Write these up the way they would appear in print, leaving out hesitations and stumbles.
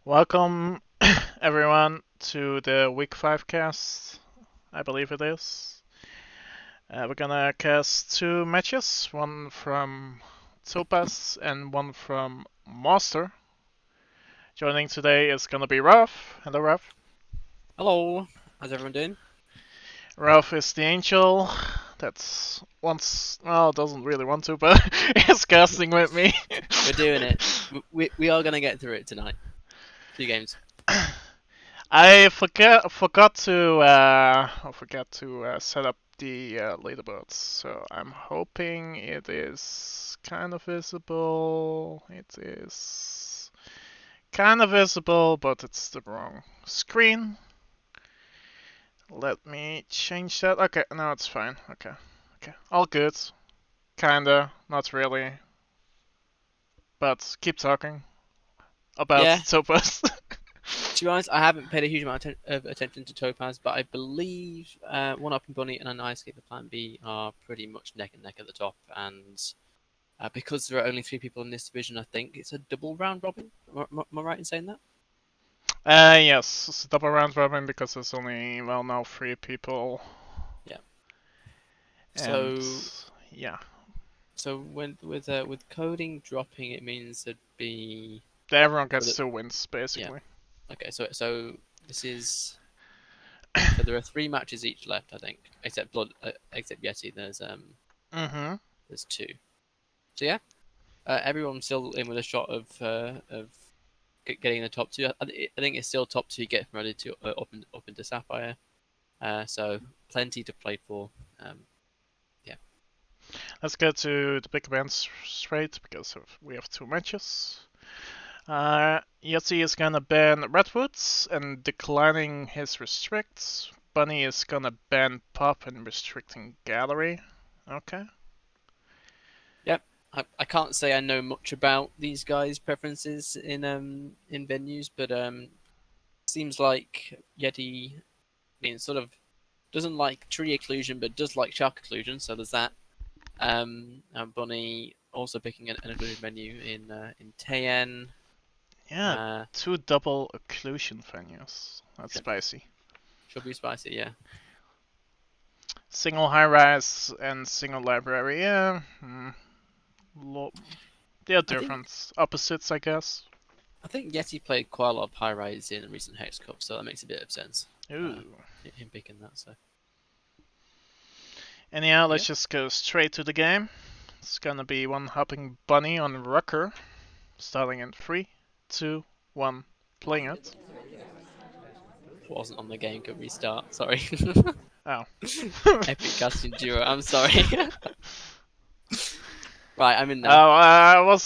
Welcome, everyone, to the Week 5 cast, I believe it is. We're gonna cast two matches, one from Topaz and one from Monster. Joining today is gonna be Ralph. Hello, Ralph. Hello, how's everyone doing? Ralph is the angel that's well, doesn't really want to, but is casting with me. We're doing it. We are gonna get through it tonight. Two games. I forgot to set up the leaderboards, so I'm hoping it is kind of visible. It is kind of visible, but it's the wrong screen. Let me change that. Okay, now it's fine. Okay, all good. Kinda, not really, but keep talking about Yeah, Topaz. to be honest, I haven't paid a huge amount of attention to Topaz, but I believe OneHoppingBunny and an Escape the Plan B are pretty much neck and neck at the top. And because there are only three people in this division, I think it's a double round robin. Am I right in saying that? Yes, it's a double round robin because there's only, well, now three people. Yeah. And So, yeah, with coding dropping, it means there'd be everyone for gets the two wins yeah. basically. Okay, so this is so there are three matches each left, I think, except Yeti. Mm-hmm. There's two. So yeah, everyone's still in with a shot of getting the top two. I think it's still top two get promoted to up into Sapphire. So plenty to play for. Um, yeah, Let's get to the big events straight because we have two matches. Yossi is gonna ban Redwoods and declining his restricts. Bunny is gonna ban Pop and restricting Gallery. Okay. yep. I can't say I know much about these guys' preferences in venues, but seems like Yeti sort of doesn't like tree occlusion, but does like shark occlusion. So there's that. And Bunny also picking an occlusion menu in Tayen. Yeah, Uh, two double occlusion venues. That's should, spicy. should be spicy, yeah. Single high rise and single library. Yeah. They're I think different. Opposites, I guess. I think Yeti played quite a lot of high rise in recent Hex Cup, so that makes a bit of sense. Uh, Ooh. him picking that. So Anyhow, yeah, let's just go straight to the game. It's gonna be one hopping bunny on Rucker, starting in 3, 2, 1, playing it. wasn't on the game. Could restart. Sorry. Oh. Epic casting duo. I'm sorry. Right, I'm in Oh, now.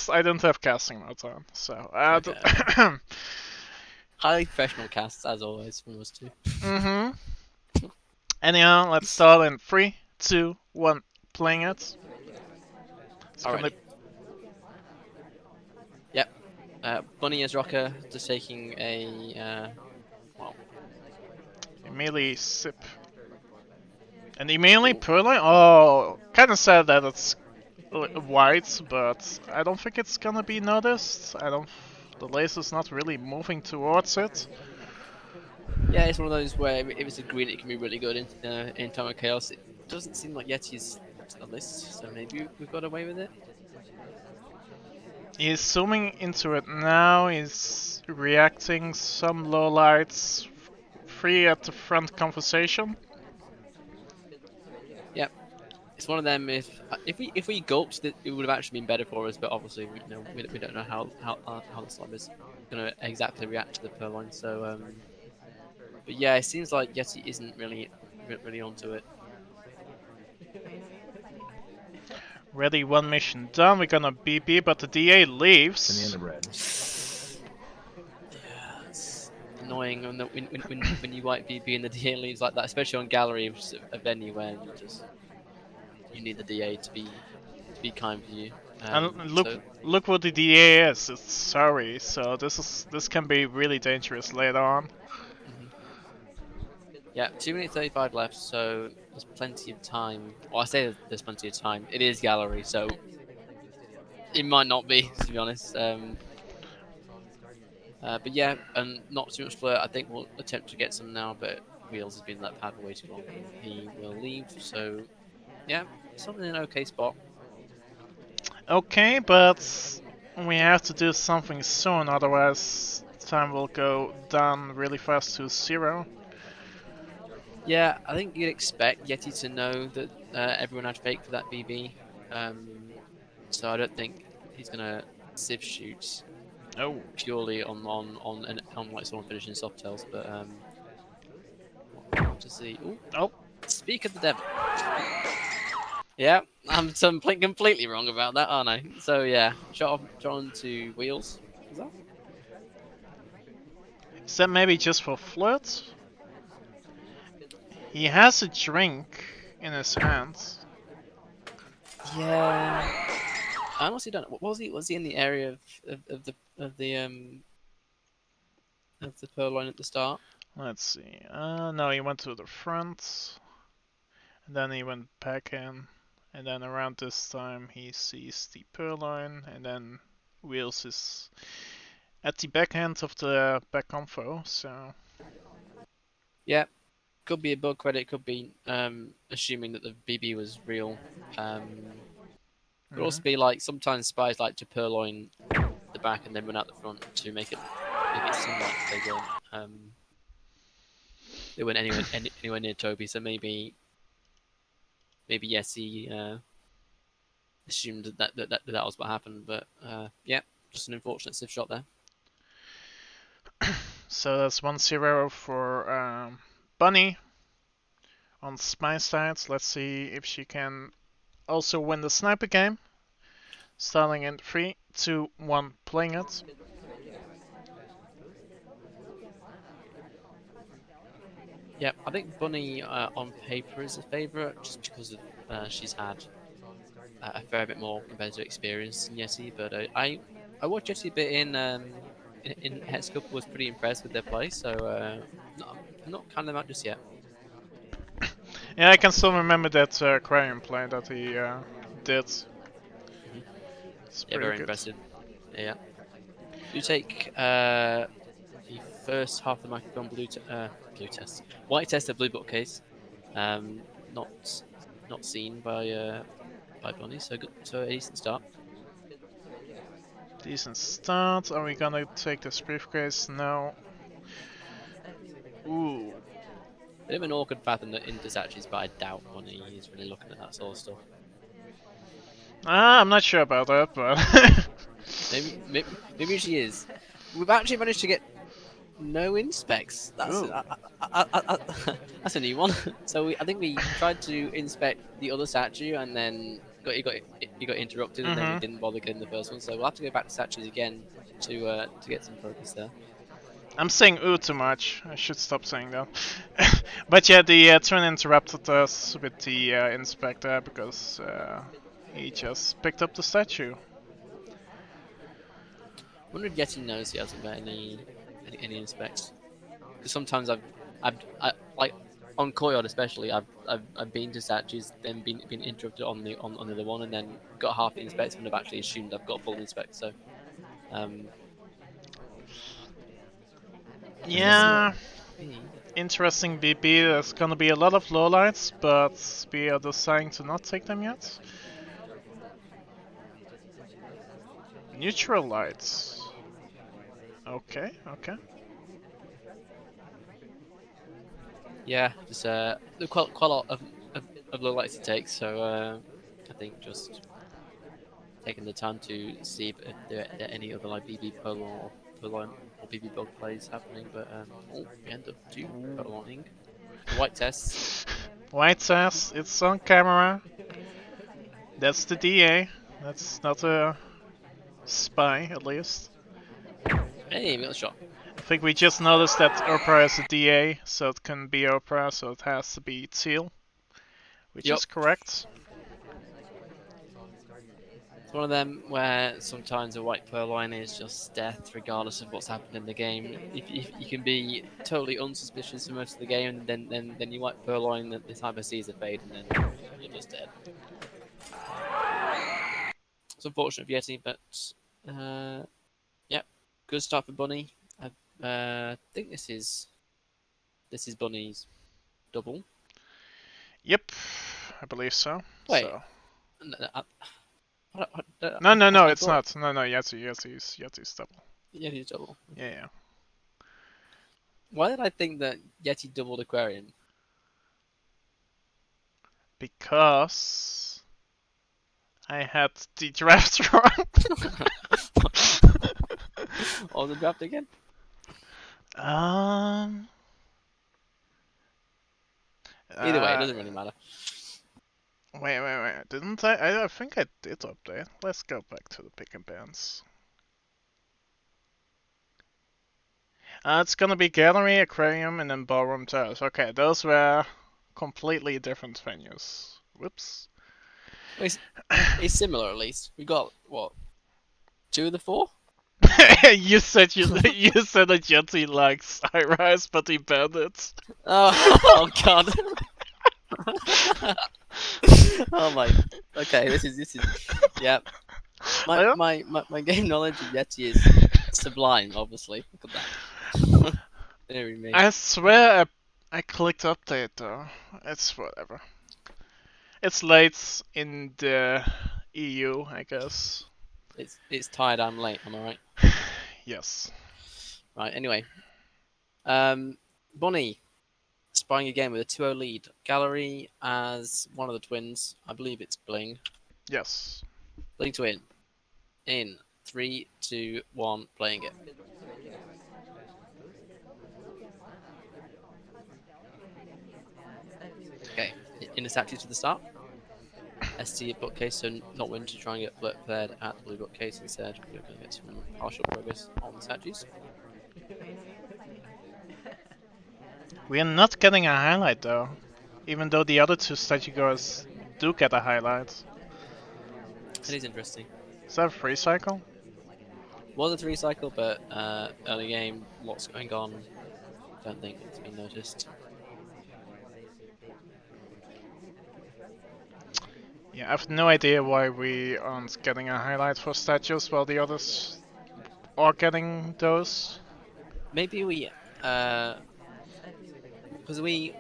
I didn't have casting mode on, so Okay, okay. Highly professional casts as always from us two. mm-hmm. Anyhow, let's start in 3, 2, 1, playing it. It's gonna Alrighty. Yep. Bunny as rocker, just taking a well. immediately sip. And immediately Perlin? Oh, kinda sad that it's white, but I don't think it's gonna be noticed. I don't. The laser's not really moving towards it. Yeah, it's one of those where if it's a green, it can be really good in time of chaos. It doesn't seem like Yeti's to the list, so maybe we've got away with it. He's zooming into it now. He's reacting some low lights. Free at the front conversation. Yep, it's one of them. If we gulped, it would have actually been better for us. But obviously, we don't know how the slab is going to exactly react to the purloin. So, but yeah, it seems like Yeti isn't really onto it. Ready, one mission done. We're gonna BB, but the DA leaves. Yeah, it's annoying when you white VP and the DA leaves like that, especially on gallery, which is a venue where you need the DA to be kind with you. And So look what the DA is. It's sorry. So this can be really dangerous later on. mhm. Yeah, 2 minutes 35 left, so there's plenty of time. Well, I say there's plenty of time. It is gallery, so it might not be, to be honest. But yeah, and not too much flirt. I think we'll attempt to get some now, but Wheels has been let pad for way too long, and he will leave. So yeah, something in an okay spot. Okay, but we have to do something soon, otherwise time will go down really fast to 0. Yeah, I think you'd expect Yeti to know that everyone had fake for that BB. So I don't think he's gonna sieve shoot Oh. purely on like someone finishing soft tails, but what to see. Ooh, Oh. speak of the devil. Yeah, I'm completely wrong about that, aren't I? So yeah, shot on to Wheels. Is that? Is that maybe just for flirt? He has a drink in his hands. Yeah, I honestly don't know. What was he? Was he in the area of the pearl line at the start? Let's see. No, he went to the front, and then he went back in, and then around this time he sees the Purloin, and then Wheels is at the backhand of the back confo, so. Yeah, could be a bug credit. Could be assuming that the BB was real. Could also Mhm. be like sometimes spies like to purloin the back and then run out the front to make it seem like they weren't anywhere near Toby. So maybe yes, he assumed that was what happened. But yeah, just an unfortunate sieve shot there. So that's 1-0 for Bunny on Spy sides. Let's see if she can also win the sniper game. Starting in 3, 2, 1, playing it. Yeah, I think Bunny on paper is a favourite just because of she's had a fair bit more competitive experience than Yeti. But I watched Yeti a bit in Hex Cup, was pretty impressed with their play. So I'm not counting them out just yet. Yeah, I can still remember that Aquarium play that he did. Hmm. It's Yeah, pretty very good. impressive. Yeah. You take the first half of the microphone blue test, white test of blue bookcase. Um, not not seen by Bunny, so good, so a decent start. Decent start. Are we gonna take this briefcase? No. Ooh. Bit of an awkward path into Sachi's, but I doubt Bunny is really looking at that sort of stuff. I'm not sure about that, but. Maybe she is. We've actually managed to get no inspects. Ooh. That's a new one. So I think we tried to inspect the other statue and then he got interrupted, and then we Mhm. didn't bother getting the first one. So we'll have to go back to statues again to get some progress there. I'm saying ooh too much. I should stop saying that. But yeah, the twin interrupted us with the inspector because he just picked up the statue. I wonder if Yeti knows he hasn't got any inspects. Because sometimes like on Koyod especially, I've been to statues, then been interrupted on the other one, and then got half the inspects, and I've actually assumed I've got full inspect. So um, let's just see what Yeah, B. interesting BB. There's gonna be a lot of lowlights, but we are deciding to not take them yet. Neutral lights. Okay, okay. Yeah, just quite a lot of low lights to take. So I think just taking the time to see if there are any other like BB Polo or BB bug plays happening. But oh, we end up two Poloing. The white tests. White says it's on camera. That's the DA. That's not a spy, at least. Hey, we got a shot. I think we just noticed that Opera is a DA, so it can be Opera, so it has to be Teal, which Yep. is correct. It's one of them where sometimes a white pearl line is just death, regardless of what's happened in the game. If you can be totally unsuspicious for most of the game, and then you white pearl line, the type sees a fade, and then you're just dead. It's unfortunate for Yeti, but yeah, good start for Bunny. I think this is Bunny's double. Yep, I believe so. Wait, So no, I it's thought not. No, Yeti's double. Yeti's double. Yeah, yeah. Why did I think that Yeti doubled aquarium? Because I had the draft wrong. Or the draft again? um. Either way, it doesn't really matter. Wait. Didn't I? I think I did update. Let's go back to the pick and bands. It's gonna be gallery, aquarium, and then ballroom terrace. Okay, those were completely different venues. Whoops. It's similar at least. We got what? 2 of the 4? you said you said that Yeti likes high rise, but he banned it. Oh god. Oh my. Okay, this is yeah. My game knowledge of Yeti is sublime. Obviously, look at that. Very me. I swear I clicked update though. It's whatever. It's late in the EU, I guess. It's tired. I'm late. Am I right? Yes. Right. Anyway, Bonnie spying again with a 2-0 lead. Gallery as one of the twins. I believe it's Bling. Yes. Bling to win. In 3, 2, 1. Playing it. Okay. In the statues to the start. ST at bookcase, so not willing to try and get played at the blue bookcase instead. We're going to get some partial progress on the statues. We are not getting a highlight though, even though the other two statue goers do get a highlight. It is interesting. Is that a free cycle? Was a 3 cycle, but early game, lots going on. Don't think it's been noticed. Yeah, I have no idea why we aren't getting a highlight for statues while the others are getting those. Maybe we, because we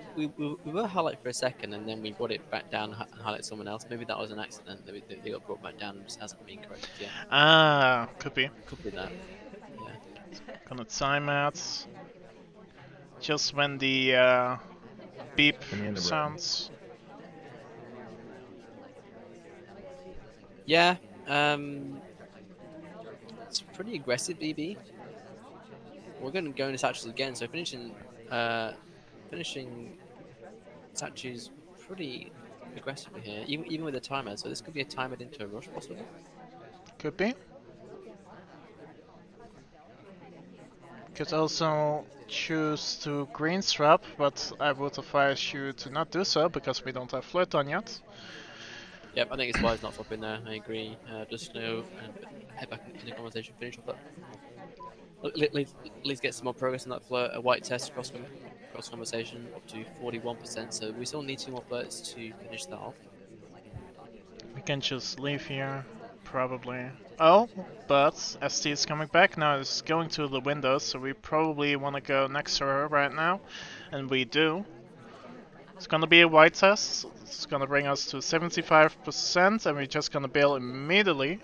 were highlight for a second and then we brought it back down and highlight someone else. Maybe that was an accident. They got brought back down and just hasn't been corrected yet. Ah, could be. Could be that. Yeah. Gonna time out. Just when the beep sounds. Yeah. It's pretty aggressive, BB. We're going to go into statues again. So finishing statues pretty aggressively here, even with a timer. So this could be a timer into a rush, possibly. Could be. Could also choose to green swap, but I would advise you to not do so because we don't have flirt on yet. Yep, I think it's wise not swapping there. I agree. Just know and head back into the conversation. Finish off that. Let's get some more progress on that flirt. A white test cross conversation up to 41%. So we still need 2 more flirts to finish that off. We can just leave here, probably. Oh, but ST is coming back now. It's going to the window, so we probably want to go next to her right now, and we do. It's gonna be a white test. It's gonna bring us to 75%, and we're just gonna bail immediately.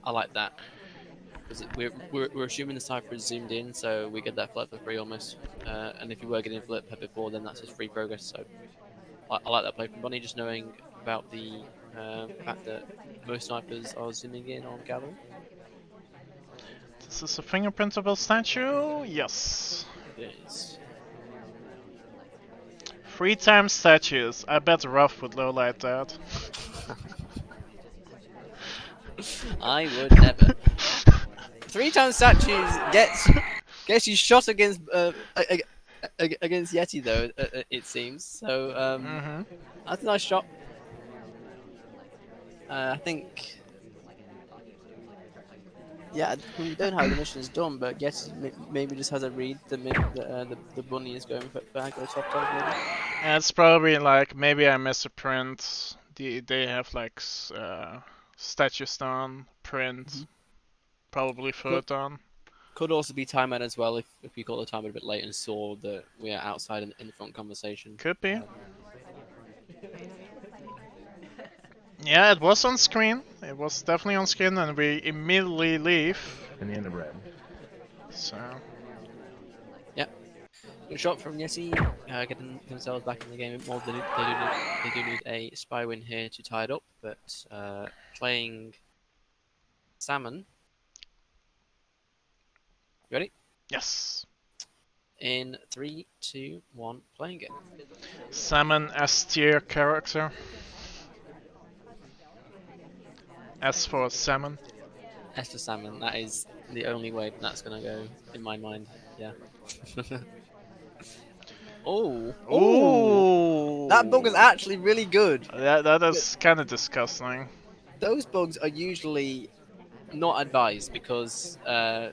I like that. Because we're assuming the cipher is zoomed in, so we get that flirt for free almost. And if you were getting flirt per before, then that's just free progress. So I like that play from Bonnie, just knowing about the fact that most snipers are zooming in on gallery. This is a fingerprintable statue? Yes. It is. 3 times statues. I bet Ruff would lowlight that. I would never. 3 times statues gets you shot against Yeti though. It seems so. That's a nice shot. I think. Yeah, we don't know how the mission is done, but Yeti maybe just has a read that the bunny is going for aggro top dog maybe. And it's probably like maybe I missed a print. They have like statue stone print, probably photon. Could also be timeout as well if we got the timer a bit late and saw that we are outside in the front conversation. Could be. Yeah, it was on screen. It was definitely on screen, and we immediately leave. In the end of red. So. Yeah. Good shot from Yeti, getting themselves back in the game. Well, they do need a spy win here to tie it up, but playing Salmon. Ready? Yes. In 3, 2, 1, playing it. Salmon S tier character. S for salmon. S for Salmon. That is the only way that's gonna go in my mind. Yeah. Oh. Ooh. That bug is actually really good. That is kind of disgusting. Those bugs are usually not advised because the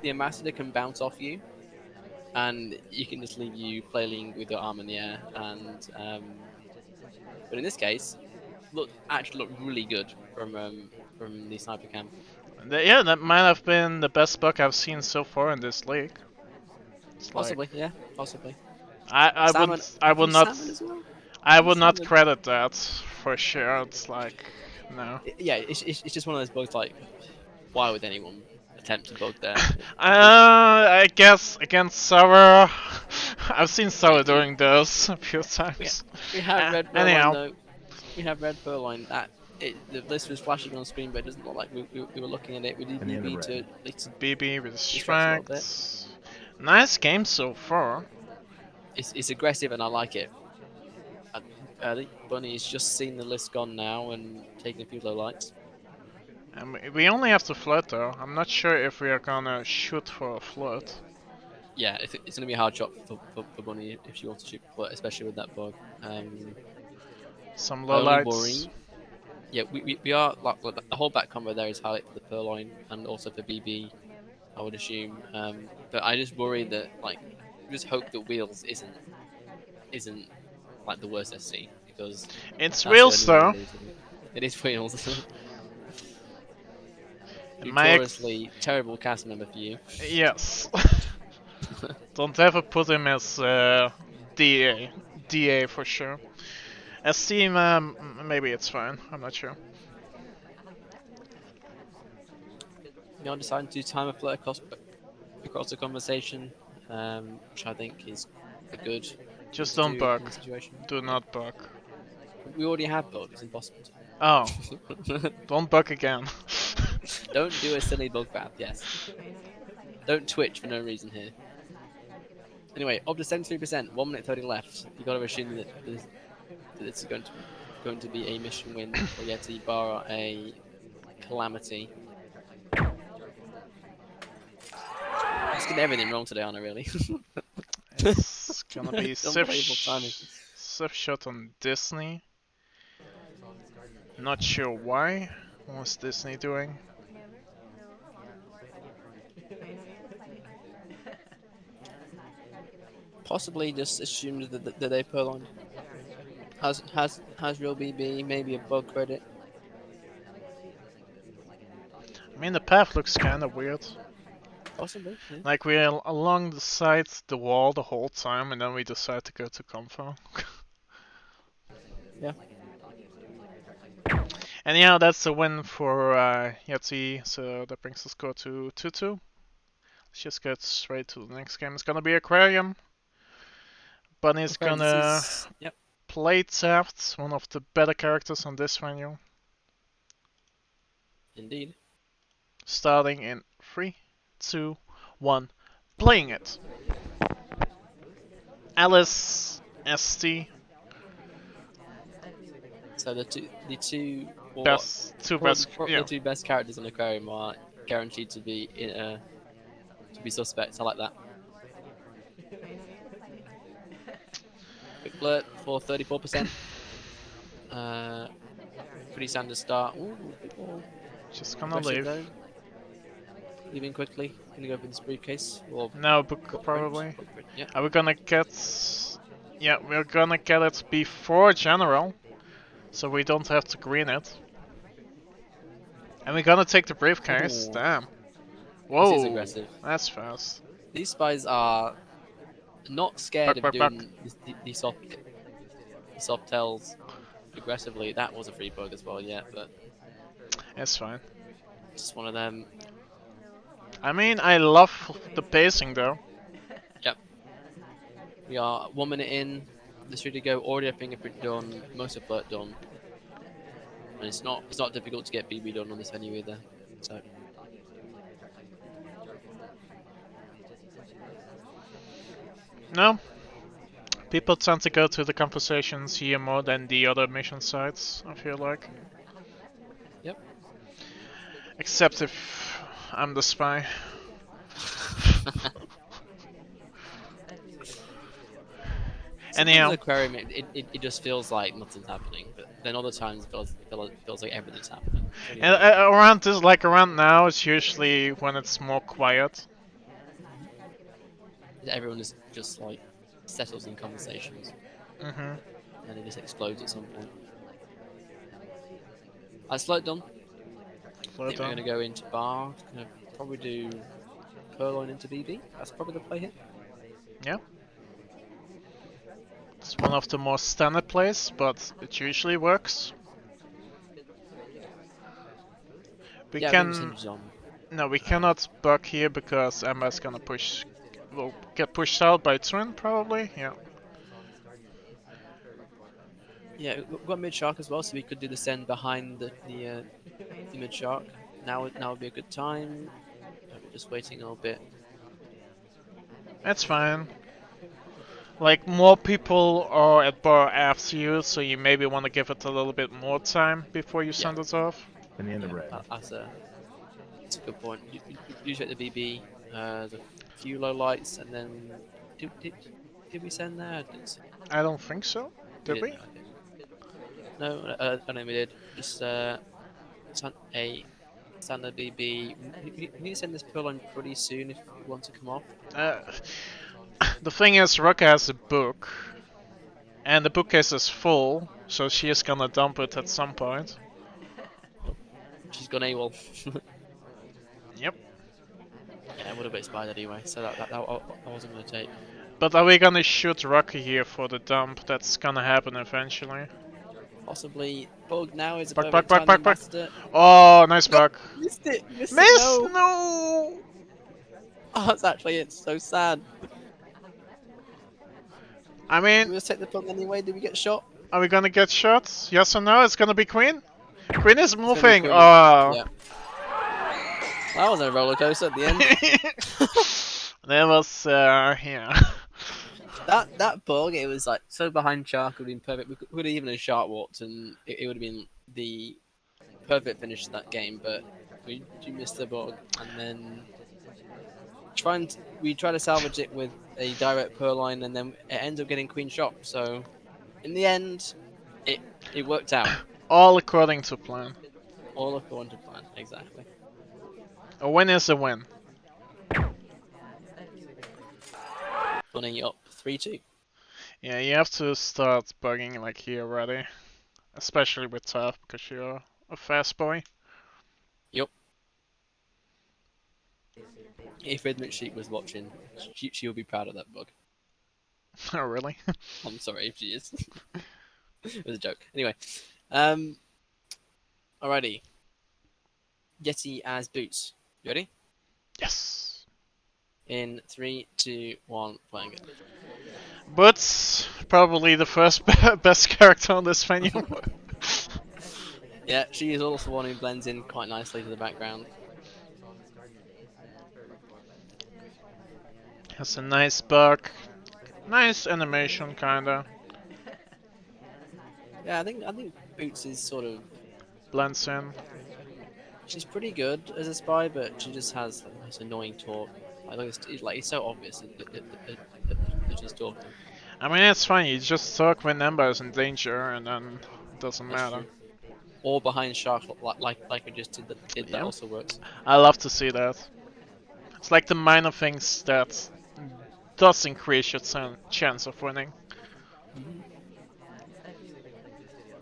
ambassador can bounce off you, and you can just leave you flailing with your arm in the air. And but in this case, actually looked really good from the sniper cam. Yeah, that might have been the best bug I've seen so far in this league. It's Possibly, yeah, possibly. I Salmon, would not Salmon as well? I would not Salmon. credit that for sure. It's like no. Yeah, it's just one of those bugs. Like, why would anyone attempt to bug there? I guess against Sour, I've seen Sour doing those a few times. We have red Anyhow. Purloin though. We have red Purloin. The list was flashing on screen, but it doesn't look like we were looking at it. We did need to at least BB with distract a little bit. strength. Nice game so far. It's aggressive and I like it. Bunny's just seen the list gone now and taking a few low lights. And we only have to float though. I'm not sure if we are gonna shoot for a float. Yeah, it's gonna be a hard shot for Bunny if she wants to shoot, but especially with that bug. Some low lights. Worry, yeah, we are like the whole back combo there is highlight for the Purloin and also for BB, I would assume. But I just worry that just hope that Wheels isn't like the worst SC because it's Wheels though. It is Wheels. My Notoriously terrible cast member for you. Yes. Don't ever put him as DA. DA for sure. As team, maybe it's fine. I'm not sure. Now deciding to time a flirt across the conversation, which I think is a good. Just don't bug. Do not bug. We already have bug. It's impossible. Oh. Don't bug again. Don't do a silly bug path. Yes. Don't twitch for no reason here. Anyway, up to 73%. 1 minute 30 left. You got to assume that it's going to be a mission win for Yeti, bar a calamity. I'm just getting everything wrong today, aren't I? Really? It's gonna be timing. Sif shot on Disney. Not sure why. What's Disney doing? Possibly just assumed that they purloined. Has real BB maybe a bug credit? I mean, the path looks kind of weird. Possibly. Yeah. Like we're along the side, the wall the whole time, and then we decide to go to Confo. Yeah. Anyhow, that's a win for Yeti, so that brings the score to 2-2. Let's just get straight to the next game. It's gonna be Aquarium. Bunny's gonna play Taft, one of the better characters on this venue. Indeed. Starting in 3, 2, 1, playing it. Alice, ST. So the two two best characters in Aquarium are guaranteed to be suspects. I like that. Quick flirt for 34%. Pretty standard start. Ooh, just gonna leave. Though. Leaving quickly. Gonna go for this briefcase. Or no, book probably. Yeah. Are we gonna get? Yeah, we're gonna get it before General, so we don't have to green it. And we're gonna take the briefcase. Ooh. Damn. This is Whoa, aggressive. that's fast. These spies are not scared Buck, of buck, buck. doing these soft tells aggressively. That was a free bug as well, yeah, but It's fine. just one of them. I mean, I love the pacing though. Yep. We are 1 minute in. This ready to go. Already a fingerprint done. Most of flirt done. And it's not difficult to get BB done on this venue either. So No, people tend to go to the conversations here more than the other mission sites, I feel like. yep. Except if I'm the spy. Sometimes in Anyhow, aquarium it just feels like nothing's happening, but then other times it feels like everything's happening. It's really and weird. around this, like around now, it's usually when it's more quiet. Everyone is just like settles in conversations, Mhm. and it just explodes at some point. I slowed down. I Slow think we're going down. to go into bar. Gonna probably do Purloin into BB. That's probably the play here. Yeah. It's one of the more standard plays, but it usually works. We Yeah, I think can hinges on. no, we cannot bug here because Emma's gonna push. Will get pushed out by Twin probably. Yeah. Yeah, we've got mid shark as well, so we could do the send behind the mid shark. Now would be a good time. We're just waiting a little bit. That's fine. Like more people are at bar after you, so you maybe want to give it a little bit more time before you Yeah, send it off. In the end of yeah, red. that's a good point. Usually at the BB, there's a few low lights, and then did we send that? I don't think so. We Did we? didn't. Okay. No, I don't think we did. Just a standard BB. We need to send this Purloin pretty soon if you want to come off. Uh, the thing is, Ruka has a book, and the bookcase is full, so she is gonna dump it at some point. She's gone AWOL. Yep. Yeah, I would have expired anyway, so that wasn't going to take. But are we gonna shoot Ruka here for the dump? That's gonna happen eventually. Possibly. Bug now is a Buck, buck, perfect buck, time to buck, buck. master. Oh, nice No! buck. Missed it! Missed it! Miss! No! No! Oh, that's actually it's so sad. I Did mean, we just take the bug anyway? Did we get shot? are we gonna get shot? Yes or no? It's gonna be Queen? Queen is It's gonna be moving! Queen. Oh! Yeah. That was a roller coaster at the end. That was, yeah. that bug, it was like so behind Shark would have been perfect. We could have even a Shark walked and it would have been the perfect finish to that game, but we missed the bug and then we try to salvage it with a direct Purloin and then it ends up getting Queen shot. So in the end, it worked out. All according to plan. All according to plan, exactly. A win is a win. Running up 3-2. Yeah, you have to start bugging like here already. Especially with Tough, because you're a fast boy. Yep. If Rhythmic Sheep was watching, she would be proud of that bug. Oh, really? I'm sorry if she is. It was a joke. Anyway, alrighty. Yeti as boots. You ready? Yes. In 3, 2, 1, playing it. But probably the first best character on this venue. Yeah, she is also one who blends in quite nicely to the background. Has a nice bug. Nice animation, kinda. Yeah, I think Boots is sort of Blends in. she's pretty good as a spy, but she just has like, this annoying talk. It's so obvious that she's talking. I mean, it's fine. You just talk when Ember is in danger, and then it doesn't That's matter. true. Or behind Shark, like we just did that Yeah. also works. I love to see that. It's like the minor things that does increase your chance of winning.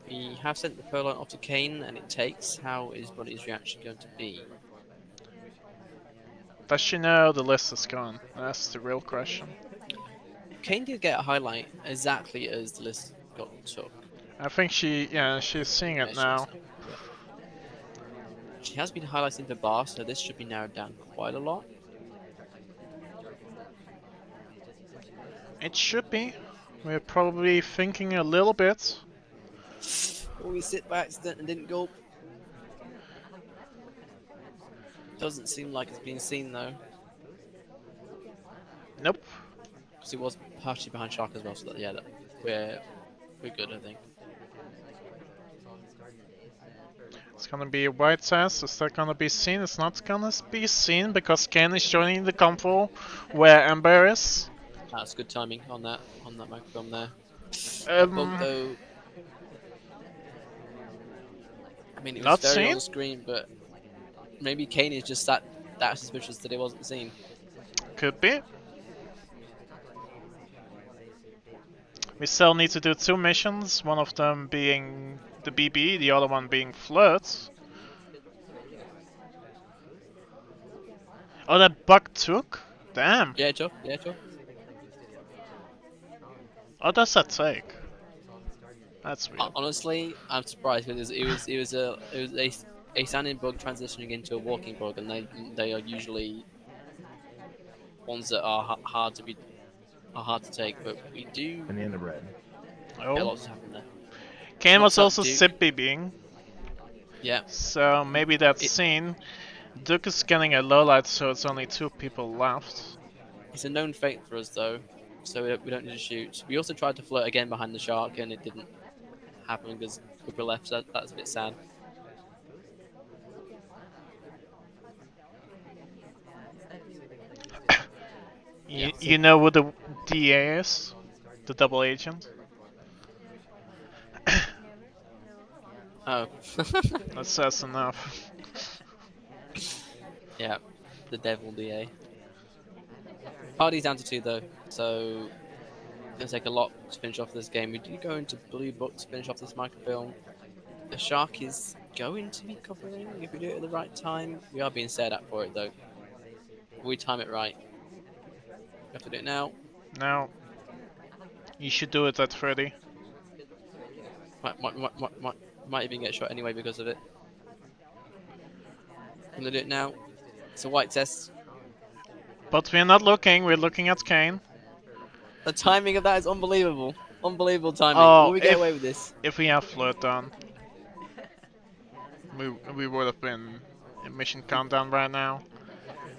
We have sent the Purloin off to Kane, and it takes. How is Bunny's reaction going to be? Does she know the list is gone? That's the real question. Kane did get a highlight exactly as the list got took. I think she's seeing it Yeah, now. yeah. She has been highlighting the bar, so this should be narrowed down quite a lot. It should be. We're probably thinking a little bit. Oh, he sit by accident and didn't gulp. Doesn't seem like it's been seen though, Nope. because he was partially behind Shark as well. So that, yeah, we're good, I think. It's gonna be a white test. Is that gonna be seen? It's not gonna be seen because Ken is joining the convo where Amber is. That's good timing on that microphone there. Bug Um, though. I mean, it was not very seen? on screen, but maybe Kane is just that suspicious that it wasn't seen. Could be. We still need to do 2 missions, one of them being the BB, the other one being Flirt. Oh, that bug took? Damn. Yeah, Joe. Yeah, Joe. What does that take? That's weird. Honestly, I'm surprised because it was a standing bug transitioning into a walking bug, and they are usually ones that are hard to take. But we do Banana bread. get Oh. lots happen there. Kane was Not also Duke. Zip BBing, Yeah, so maybe that's seen. Duke is getting a low light, so it's only 2 people left. it's a known fate for us though, so we don't need to shoot. We also tried to flirt again behind the Shark, and it didn't happen because Cooper left. So that's a bit sad. You know what the DA is? The double agent? Oh, That says enough. yeah, the devil DA. Party's down to 2 though, so it's gonna take a lot to finish off this game. We do go into blue book to finish off this microfilm. The Shark is going to be covering if we do it at the right time. We are being stared at for it though. If we time it right. We have to do it now. No. You should do it at 30. Might even get shot anyway because of it. I'm gonna do it now. It's a white test. But we're not looking, we're looking at Kane. The timing of that is unbelievable. Unbelievable timing. Oh, Will we get away with this? If we have Flirt done, we would have been in mission countdown right now.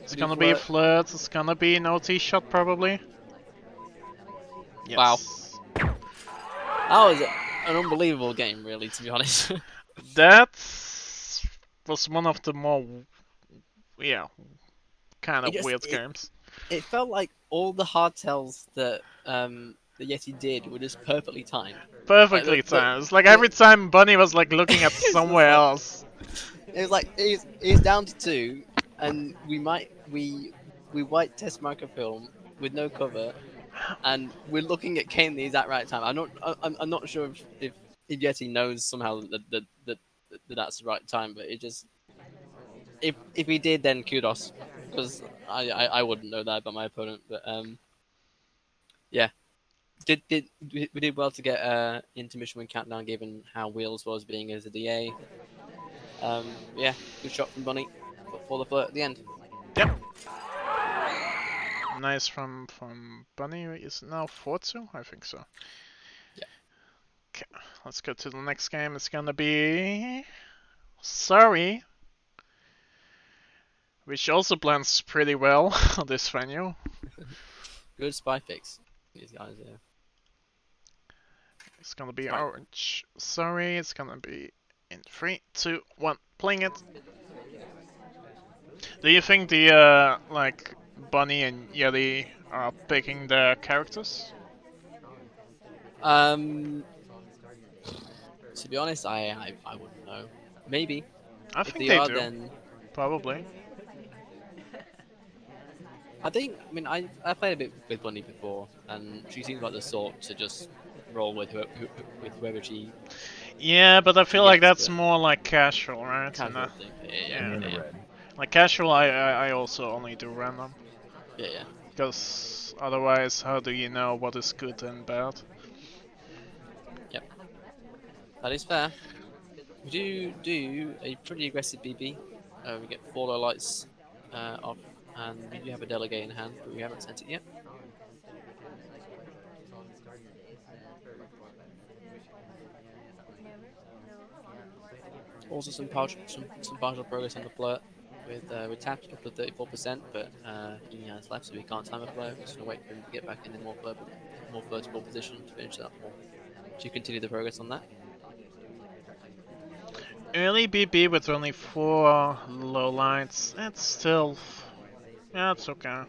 It's gonna be a Flirt, it's gonna be an OT shot probably. Yes. Wow. That was an unbelievable game, really, to be honest. That was one of the more, kind of weird games. It felt like all the hardtails that the Yeti did were just perfectly timed. Perfectly timed. It's like every time Bunny was like looking at somewhere else. It was like it's down to 2, and we white test microfilm with no cover, and we're looking at Kane the exact right time. I'm not sure if Yeti knows somehow that that's the right time, but it just if he did, then kudos, because I wouldn't know that about my opponent. But yeah, we did well to get into mission win countdown given how Wheels was being as a DA. Yeah, good shot from Bunny for the flirt at the end. Yep. Nice from Bunny. Is it now 4-2? I think so. Yeah. Okay, let's go to the next game. It's gonna be Sorry, which also blends pretty well on this venue. Good spy fix. These guys, yeah. It's gonna be orange. Sorry, it's gonna be in 3, 2, 1. Playing it. Do you think the like Bunny and Yeti are picking their characters? To be honest, I wouldn't know. Maybe. I If think they they are, do. then Probably. I mean, I played a bit with Bunny before, and she seems like the sort to just roll with whoever she. Yeah, but I feel like Yes, that's but- more like casual, right? Casual thing. Yeah. Banana bread. Like casual, I also only do random. Yeah, yeah. Because otherwise, how do you know what is good and bad? Yep. That is fair. We do a pretty aggressive BB. We get 4 low lights off, and we do have a delegate in hand, but we haven't sent it yet. Also, some partial progress on the flirt with Taps up to 34%, but he has left, so we can't time a flirt. We're just gonna wait for him to get back in a more flirtable position to finish that more to continue the progress on that. Early BB with only 4 low lights. It's still, yeah, it's okay.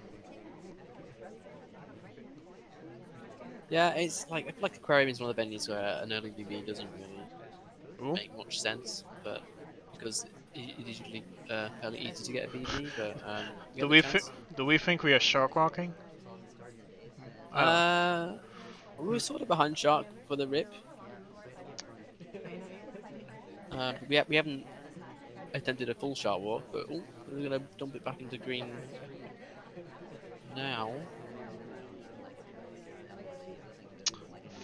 Yeah, it's like I feel like Aquarium is one of the venues where an early BB doesn't really Ooh. make much sense, but because it is usually fairly easy to get a BB, but we Do get the we chance. do we think we are shark walking? I don't. Uh, we were sort of behind Shark for the rip. But we haven't attempted a full Shark walk, but we're gonna dump it back into green now.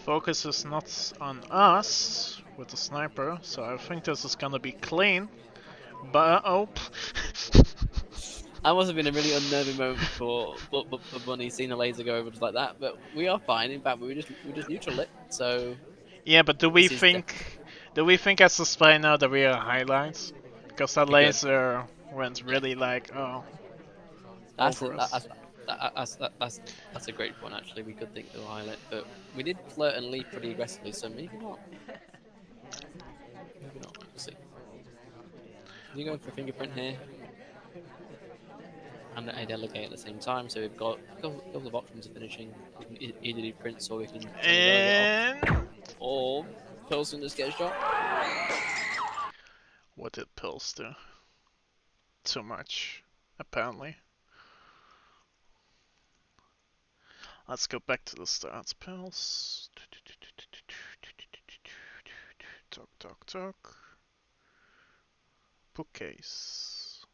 Focus is not on us with the sniper, so I think this is gonna be clean. But oh. That must have been a really unnerving moment for Bunny seeing a laser go over just like that. But we are fine. In fact, we just neutral it. So Yeah, but do we this is think as a spy now that we are highlights? Because that we could. laser went Yeah, really like that's over us. that's a great point. Actually, we could think of a highlight, but we did flirt and leave pretty aggressively. So maybe not. Maybe not. We'll see. You going for a fingerprint here and a delegate at the same time. So we've got a couple of options of finishing. We can either do prints or we can turn the delegate off, And or Pilsen just get shot. what did pills do? Too much, apparently. Let's go back to the start. Pills. Talk, talk, talk. Bookcase.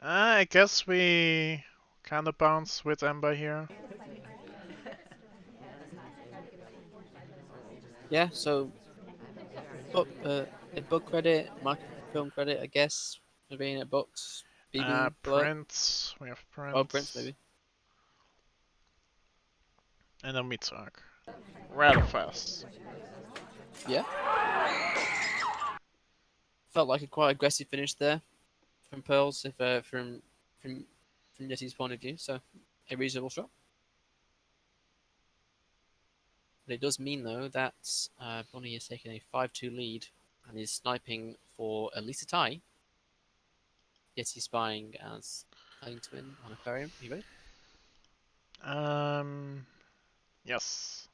I guess we kind of bounce with Ember here. Yeah. So a book credit, film credit, I guess, for being at books, BB, flirt, Prints. We have or prints prints. maybe. And then we talk. Rather fast. Yeah. Felt like a quite aggressive finish there from Pearls, if from Yeti's point of view. So a reasonable shot. But it does mean though that Bonnie is taking a 5-2 lead and is sniping for at least a tie. Yeti spying as playing twin on Aquarium. Are you ready? Yes.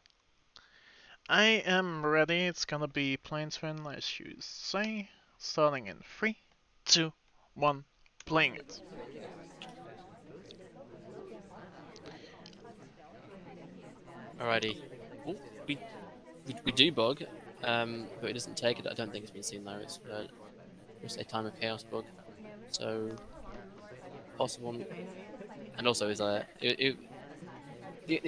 I am ready. It's gonna be plain twin, as you say. Starting in 3, 2, 1, playing it. Alrighty. Oh, we do bug, but it doesn't take it. I don't think it's been seen there. It's just a time of chaos bug. So possible, and also is the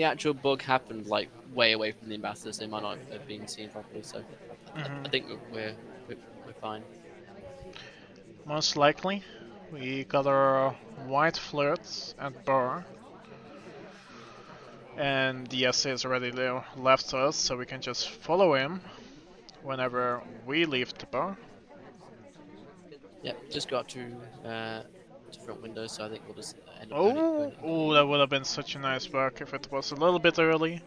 actual bug happened like way away from the ambassador, so it might not have been seen properly. So I think we're fine. Most likely, we got our white flirts at bar. And the essay is already left us, so we can just follow him whenever we leave the bar. Yep, just got to front window, so I think we'll just end up Oh, that would have been such a nice buck if it was a little bit early,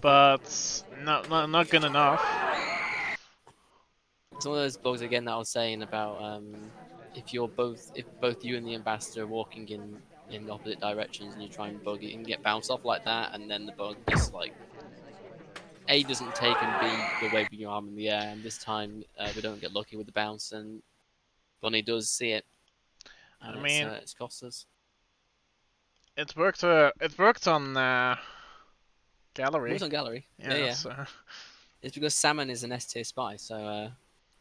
but not good enough. It's one of those bugs again that I was saying about if both you and the ambassador are walking in opposite directions and you try and bug it, you can get bounced off like that, and then the bug just like A doesn't take and B you're waving your arm in the air, and this time we don't get lucky with the bounce, and Bonnie does see it, and I mean, it's cost us. it worked. It worked on It was gallery. on gallery, Yeah. yeah. So. It's because Salmon is an S tier spy, so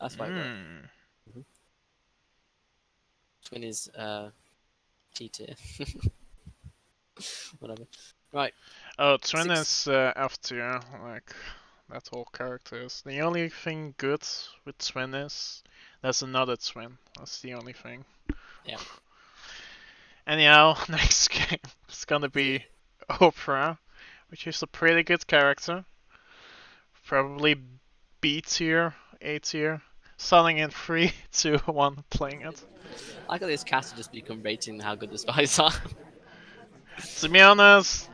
that's why it worked. Mm. Mhm. Twin is T tier. Whatever. Right. Oh, Twin Six. is F tier. Like that whole character is. The only thing good with Twin is there's another Twin. That's the only thing. Yeah. Anyhow, next game is gonna be Oprah, which is a pretty good character. Probably B tier, A tier. Starting in 3, 2, 1, playing it. I got this cast to just become rating how good the spies are. To be honest,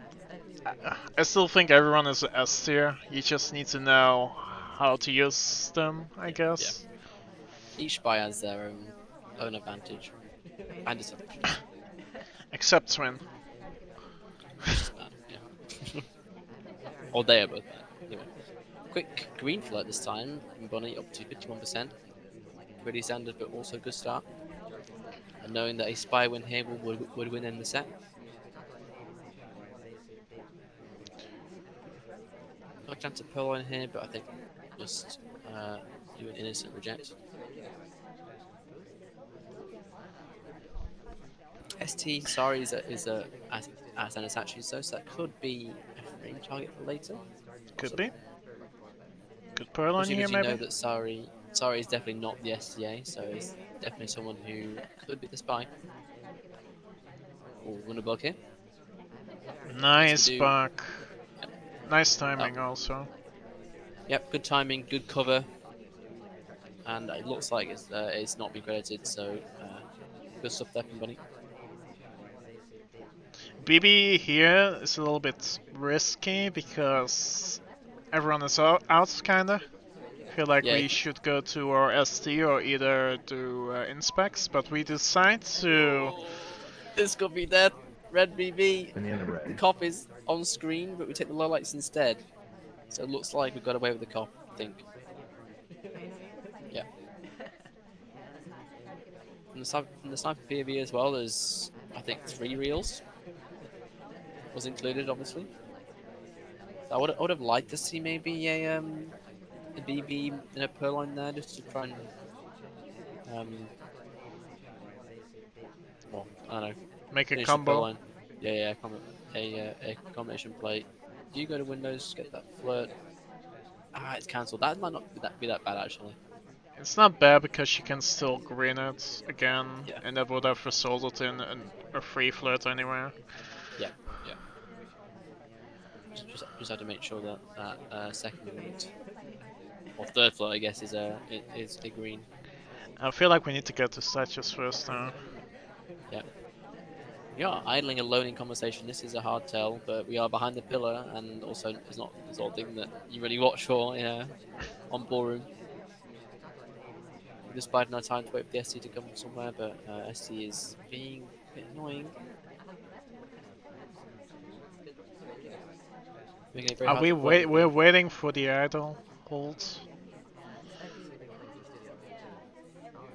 I still think everyone is S tier. You just need to know how to use them, I Yeah. guess. Each spy has their own advantage and disadvantages. Except Twin. She's just bad. Yeah. Or they are both bad. Anyway. Quick green flirt this time. Bunny up to 51%. Pretty standard, but also good start. And knowing that a spy win here would win in the set. No chance of Purloin here, but I think just do an innocent reject. ST sorry is a as an attachment, so that could be a frame target for later. Could Possibly. be. Good pearl on Especially here, because you know maybe? that Sari is definitely not the STA, so it's definitely someone who could be the spy. Oh, run a bug here. Yes, we Nice do. buck. Yep. Nice Oh, timing also. yep. Good timing, good cover, and it looks like it's not been credited. So good stuff there from Bunny. BB here is a little bit risky because everyone is out kinda. Feel like Yeah, we should go to our ST or either do inspects, but we decide to. this could be death. Red BB. Banana The bread. cop is on screen, but we take the lowlights instead. So it looks like we got away with the cop. I think. Yeah. From the sniper POV as well, there's I think 3 reels was included, obviously. So I would have liked to see maybe a BB in a Purloin there just to try and well, I don't know, Make a finish the combo. Purloin. Yeah, a combination plate. Do you go to Windows, get that flirt? Ah, it's cancelled. That might not be that bad actually. It's not bad because she can still green it again, Yeah, and that would have resulted in a free flirt anywhere. yeah, yeah. Just have to make sure that that second or third flirt, I guess, is a green. I feel like we need to get to statues first now. Yeah. We are idling alone in conversation. This is a hard tell, but we are behind the pillar, and also it's not the sort of thing that you really watch for on ballroom. We just biding our time to wait for the ST to come somewhere, but ST is being a bit annoying. Making it very Are hard we to flirt wait? with We're them. waiting for the idol holds.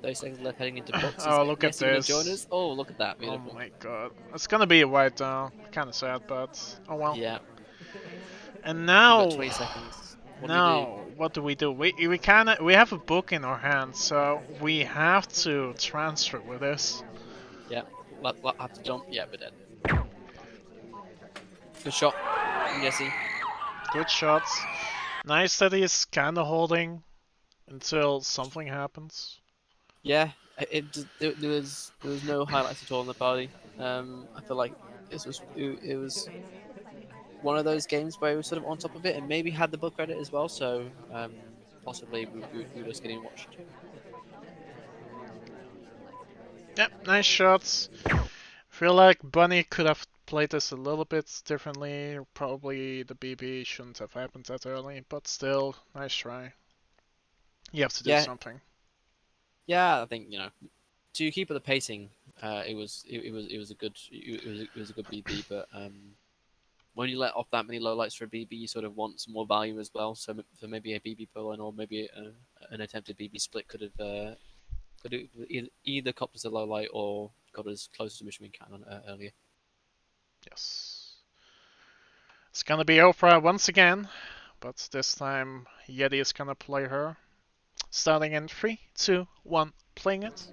30 seconds left heading into box. Is Oh, look at ST going to join this. us? Oh, look at that. Oh Beautiful. my god. It's gonna be a white down. Kinda sad, but oh well. Yeah, And we've got now, 20 seconds. What do we do? now, what do? We have a book in our hand, so we have to transfer with this. Yeah, we'll have to jump. Yeah, we're dead. Good shot from Jesse. Good shots. Nice that he's kinda holding until something happens. Yeah, there was no highlights at all in the party. I feel like it was one of those games where we were sort of on top of it and maybe had the book credit as well. So possibly we were just getting watched. Yep, nice shots. Feel like Bunny could have played this a little bit differently. Probably the BB shouldn't have happened that early, but still, nice try. You have to do Yeah, something. yeah. I think to keep up the pacing, it was a good BB, but when you let off that many lowlights for a BB, you sort of want some more value as well. So maybe a BB Purloin or maybe an attempted BB split could have either copped us a lowlight or got us close to mission we can earlier. Yes. It's gonna be Oprah once again, but this time Yeti is gonna play her. Starting in 3, 2, 1, playing it.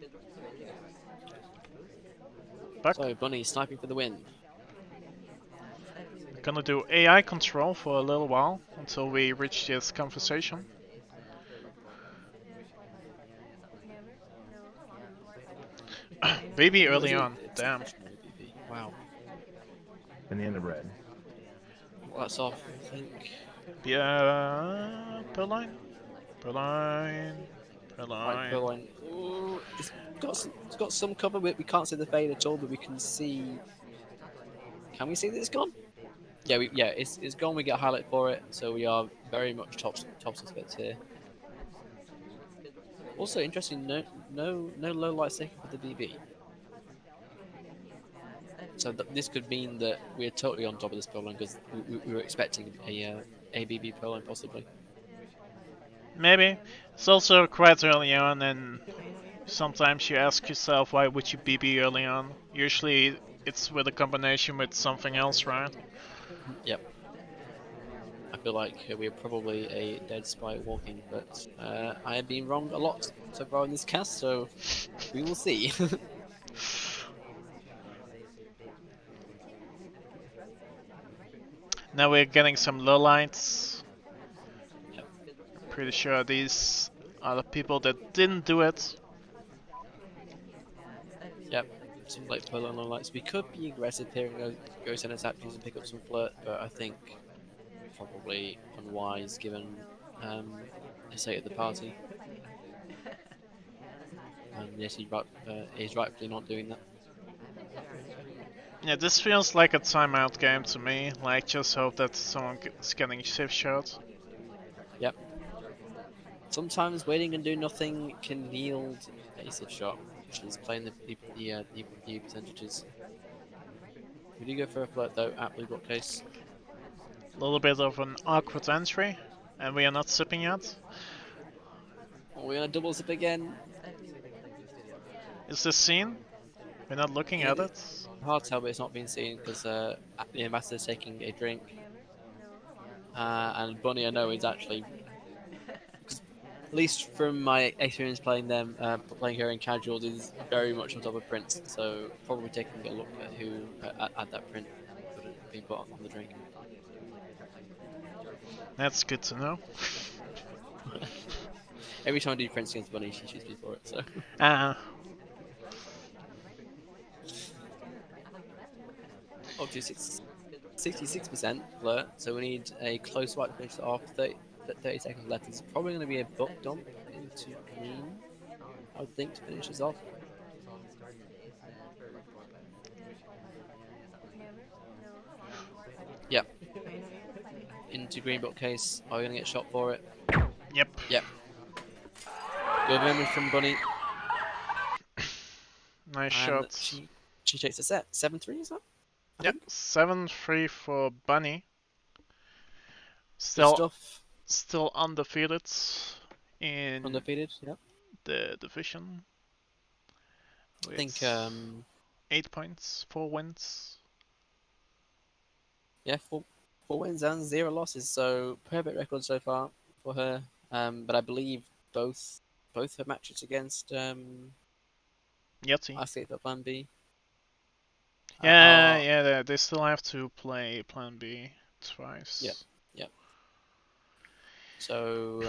Buck. So Bunny sniping for the win. Gonna do AI control for a little while until we reach this conversation. Baby Oh, is early it? on, It's damn. BB. Wow. Banana bread. Well, that's off, I think. Yeah, per line, per line, per Right, line. Purloin. Ooh, it's got some cover, but we can't see the fade at all. But we can see. Can we see that it's gone? Yeah, it's gone. We get a highlight for it, so we are very much top suspects here. Also interesting, no low lights taken for the BB. So this could mean that we're totally on top of this pole line because we were expecting a ABB pole line possibly. Maybe. It's also quite early on, and sometimes you ask yourself why would you BB early on. Usually it's with a combination with something else, right? Yep. I feel like we're probably a dead spy walking, but I have been wrong a lot so far in this cast, so we will see. Now we're getting some low lights. Yep. Pretty sure these are the people that didn't do it. Yep. Some late pull on lights. We could be aggressive here and go send us actions and pick up some flirt, but I think probably unwise given the state of the party. And yes, he's rightfully not doing that. Yeah, this feels like a timeout game to me. Like, just hope that someone's getting shift shot. Yep. Sometimes waiting and doing nothing can yield a safe shot, which is playing the percentages. We do go for a flirt though at blue block case. A little bit of an awkward entry, and we are not sipping yet. Oh, we're gonna double zip again. Is this seen? We're not looking at it. Hard to tell, but it's not being seen because the ambassador's taking a drink. And Bunny, I know, is actually, at least from my experience playing them, playing her in casuals, is very much on top of Prince. So probably taking a look at who at that print being put on the drink. That's good to know. Every time I do Prince against Bunny, she shoots me for it. So. Up to 66% flirt, so we need a close white finish off. 30 seconds left. It's probably going to be a buck dump into green, I would think, to finish this off. Yep. Into green bookcase. Are we going to get shot for it? Yep. Yep. Good memory from Bunny. Nice And shot. she takes a set. 7-3, is that? Yep. 7-3 for Bunny. Good stuff. Still undefeated in Undefeated, yep. the division. I think 8 points, 4 wins. yeah, four wins and 0 losses, so perfect record so far for her. But I believe both her matches against Yeti. I say the Plan B. Yeah, they still have to play Plan B twice. Yep. So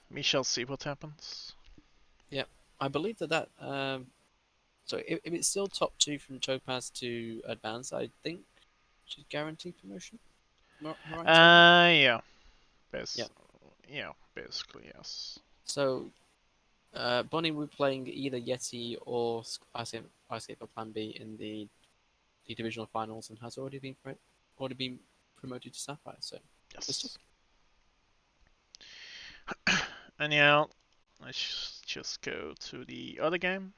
we shall see what happens. Yep, I believe that so if it's still top 2 from Topaz to advance, I think she's guaranteed promotion. Yeah. Yep. Yeah, basically yes. So Bunny will be playing either Yeti or Ice Skate for Plan B in the divisional finals and has already been promoted to Sapphire. So yes. And yeah, let's just go to the other game.